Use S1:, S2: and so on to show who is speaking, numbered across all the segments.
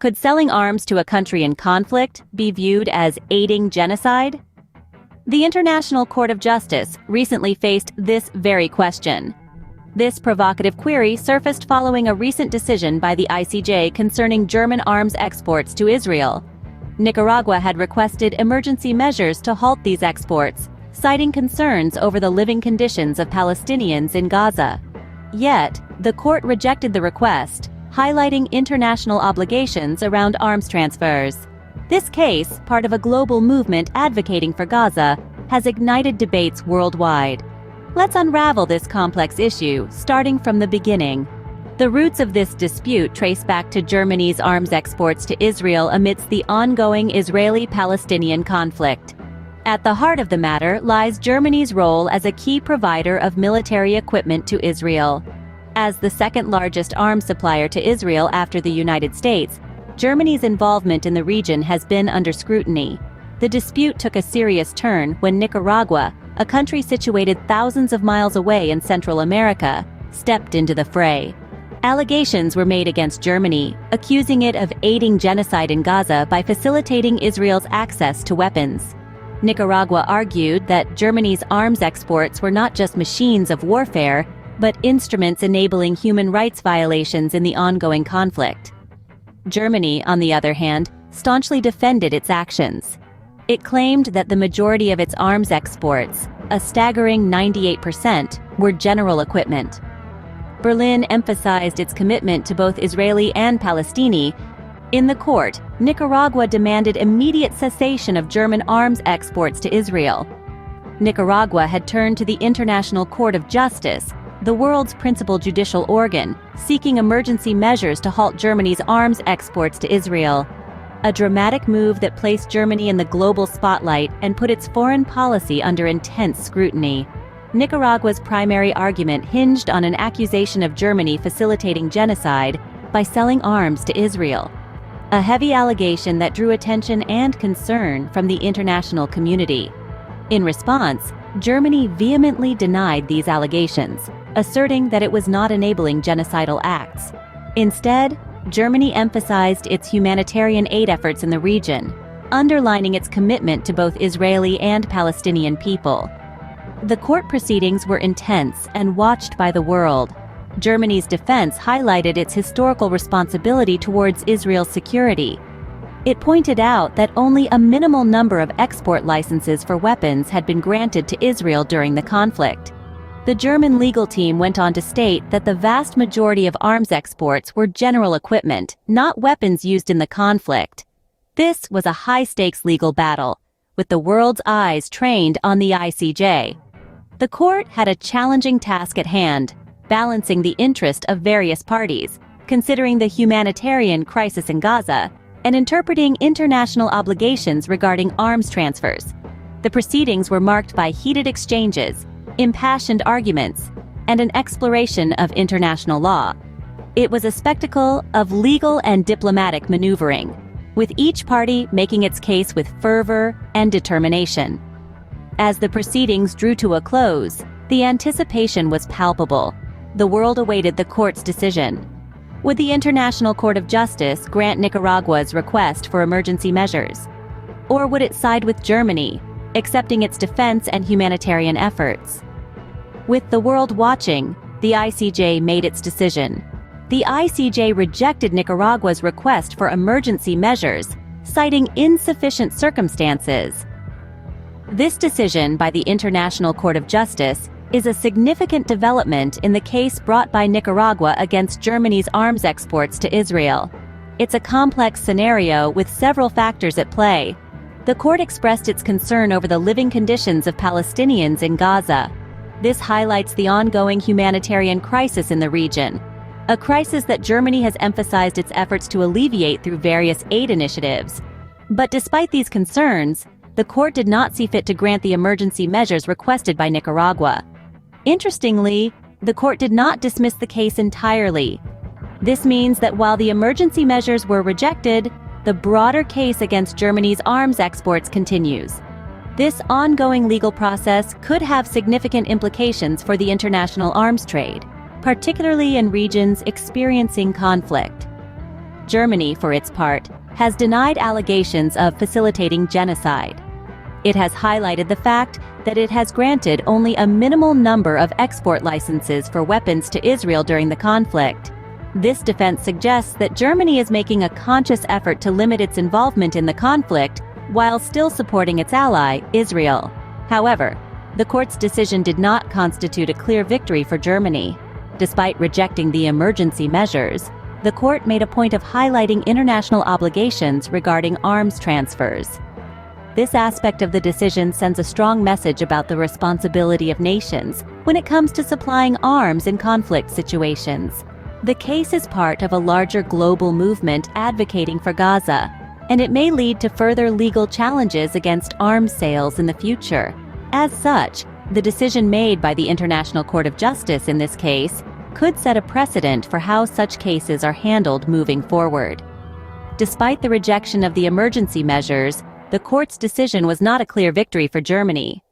S1: Could selling arms to a country in conflict be viewed as aiding genocide? The International Court of Justice recently faced this very question. This provocative query surfaced following a recent decision by the ICJ concerning German arms exports to Israel. Nicaragua had requested emergency measures to halt these exports, citing concerns over the living conditions of Palestinians in Gaza. Yet, the court rejected the request, highlighting international obligations around arms transfers. This case, part of a global movement advocating for Gaza, has ignited debates worldwide. Let's unravel this complex issue, starting from the beginning. The roots of this dispute trace back to Germany's arms exports to Israel amidst the ongoing Israeli-Palestinian conflict. At the heart of the matter lies Germany's role as a key provider of military equipment to Israel. As the second-largest arms supplier to Israel after the United States, Germany's involvement in the region has been under scrutiny. The dispute took a serious turn when Nicaragua, a country situated thousands of miles away in Central America, stepped into the fray. Allegations were made against Germany, accusing it of aiding genocide in Gaza by facilitating Israel's access to weapons. Nicaragua argued that Germany's arms exports were not just machines of warfare, but instruments enabling human rights violations in the ongoing conflict. Germany, on the other hand, staunchly defended its actions. It claimed that the majority of its arms exports, a staggering 98%, were general equipment. Berlin emphasized its commitment to both Israeli and Palestini. In the court, Nicaragua demanded immediate cessation of German arms exports to Israel. Nicaragua had turned to the International Court of Justice, the world's principal judicial organ, seeking emergency measures to halt Germany's arms exports to Israel. A dramatic move that placed Germany in the global spotlight and put its foreign policy under intense scrutiny. Nicaragua's primary argument hinged on an accusation of Germany facilitating genocide by selling arms to Israel. A heavy allegation that drew attention and concern from the international community. In response, Germany vehemently denied these allegations, asserting that it was not enabling genocidal acts. Instead, Germany emphasized its humanitarian aid efforts in the region, underlining its commitment to both Israeli and Palestinian people. The court proceedings were intense and watched by the world. Germany's defense highlighted its historical responsibility towards Israel's security. It pointed out that only a minimal number of export licenses for weapons had been granted to Israel during the conflict. The German legal team went on to state that the vast majority of arms exports were general equipment, not weapons used in the conflict. This was a high-stakes legal battle, with the world's eyes trained on the ICJ. The court had a challenging task at hand, balancing the interest of various parties, considering the humanitarian crisis in Gaza, and interpreting international obligations regarding arms transfers. The proceedings were marked by heated exchanges, impassioned arguments, and an exploration of international law. It was a spectacle of legal and diplomatic maneuvering, with each party making its case with fervor and determination. As the proceedings drew to a close, the anticipation was palpable. The world awaited the court's decision. Would the International Court of Justice grant Nicaragua's request for emergency measures? Or would it side with Germany, accepting its defense and humanitarian efforts? With the world watching, the ICJ made its decision. The ICJ rejected Nicaragua's request for emergency measures, citing insufficient circumstances. This decision by the International Court of Justice is a significant development in the case brought by Nicaragua against Germany's arms exports to Israel. It's a complex scenario with several factors at play. The court expressed its concern over the living conditions of Palestinians in Gaza. This highlights the ongoing humanitarian crisis in the region, a crisis that Germany has emphasized its efforts to alleviate through various aid initiatives. But despite these concerns, the court did not see fit to grant the emergency measures requested by Nicaragua. Interestingly, the court did not dismiss the case entirely. This means that while the emergency measures were rejected, the broader case against Germany's arms exports continues. This ongoing legal process could have significant implications for the international arms trade, particularly in regions experiencing conflict. Germany, for its part, has denied allegations of facilitating genocide. It has highlighted the fact that it has granted only a minimal number of export licenses for weapons to Israel during the conflict. This defense suggests that Germany is making a conscious effort to limit its involvement in the conflict while still supporting its ally, Israel. However, the court's decision did not constitute a clear victory for Germany. Despite rejecting the emergency measures, the court made a point of highlighting international obligations regarding arms transfers. This aspect of the decision sends a strong message about the responsibility of nations when it comes to supplying arms in conflict situations. The case is part of a larger global movement advocating for Gaza, and it may lead to further legal challenges against arms sales in the future. As such, the decision made by the International Court of Justice in this case could set a precedent for how such cases are handled moving forward. Despite the rejection of the emergency measures, the court's decision was not a clear victory for Germany.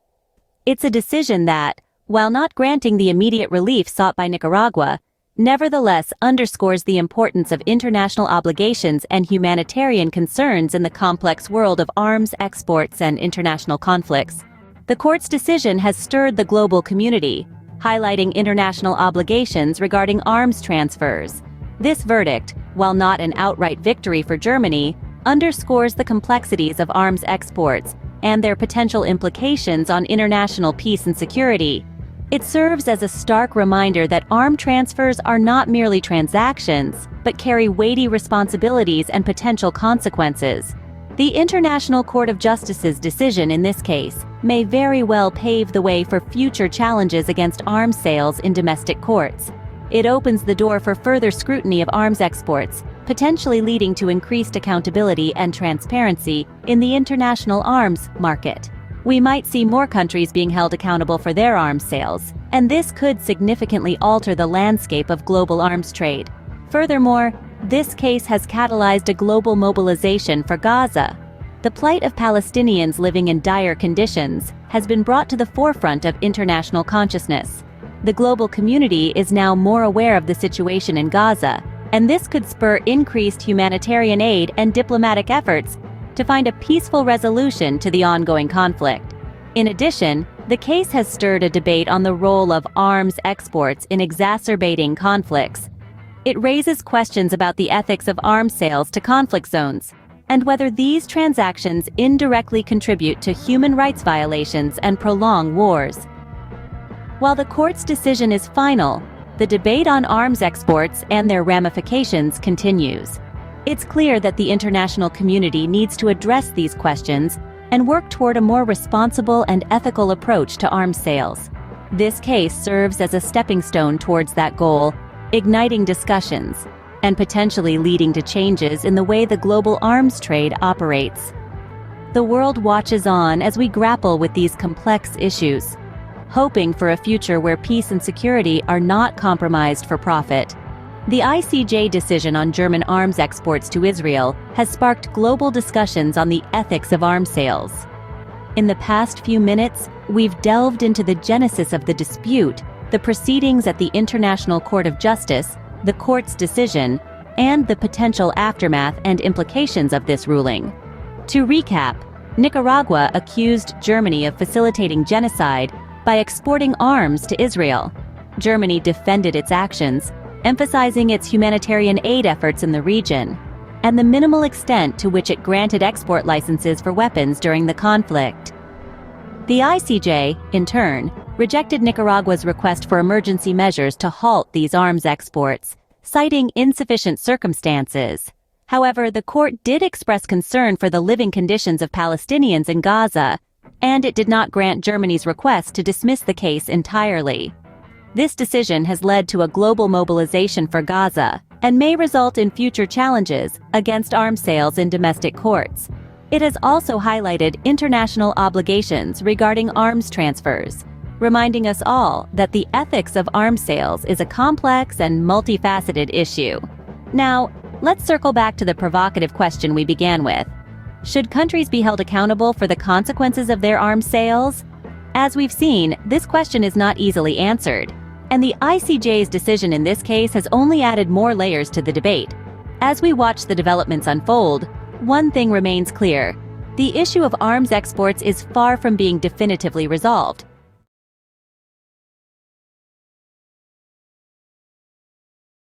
S1: It's a decision that, while not granting the immediate relief sought by Nicaragua, nevertheless underscores the importance of international obligations and humanitarian concerns in the complex world of arms exports and international conflicts. The court's decision has stirred the global community, highlighting international obligations regarding arms transfers. This verdict, while not an outright victory for Germany, underscores the complexities of arms exports and their potential implications on international peace and security. It serves as a stark reminder that arms transfers are not merely transactions, but carry weighty responsibilities and potential consequences. The International Court of Justice's decision in this case may very well pave the way for future challenges against arms sales in domestic courts. It opens the door for further scrutiny of arms exports, potentially leading to increased accountability and transparency in the international arms market. We might see more countries being held accountable for their arms sales, and this could significantly alter the landscape of global arms trade. Furthermore, this case has catalyzed a global mobilization for Gaza. The plight of Palestinians living in dire conditions has been brought to the forefront of international consciousness. The global community is now more aware of the situation in Gaza, and this could spur increased humanitarian aid and diplomatic efforts to find a peaceful resolution to the ongoing conflict. In addition, the case has stirred a debate on the role of arms exports in exacerbating conflicts. It raises questions about the ethics of arms sales to conflict zones, and whether these transactions indirectly contribute to human rights violations and prolong wars. While the court's decision is final, the debate on arms exports and their ramifications continues. It's clear that the international community needs to address these questions and work toward a more responsible and ethical approach to arms sales. This case serves as a stepping stone towards that goal, igniting discussions and potentially leading to changes in the way the global arms trade operates. The world watches on as we grapple with these complex issues, hoping for a future where peace and security are not compromised for profit. The ICJ decision on German arms exports to Israel has sparked global discussions on the ethics of arms sales. In the past few minutes, we've delved into the genesis of the dispute, the proceedings at the International Court of Justice, the court's decision, and the potential aftermath and implications of this ruling. To recap, Nicaragua accused Germany of facilitating genocide by exporting arms to Israel. Germany defended its actions, emphasizing its humanitarian aid efforts in the region, and the minimal extent to which it granted export licenses for weapons during the conflict. The ICJ, in turn, rejected Nicaragua's request for emergency measures to halt these arms exports, citing insufficient circumstances. However, the court did express concern for the living conditions of Palestinians in Gaza, and it did not grant Germany's request to dismiss the case entirely. This decision has led to a global mobilization for Gaza and may result in future challenges against arms sales in domestic courts. It has also highlighted international obligations regarding arms transfers, reminding us all that the ethics of arms sales is a complex and multifaceted issue. Now, let's circle back to the provocative question we began with. Should countries be held accountable for the consequences of their arms sales? As we've seen, this question is not easily answered, and the ICJ's decision in this case has only added more layers to the debate. As we watch the developments unfold, one thing remains clear. The issue of arms exports is far from being definitively resolved.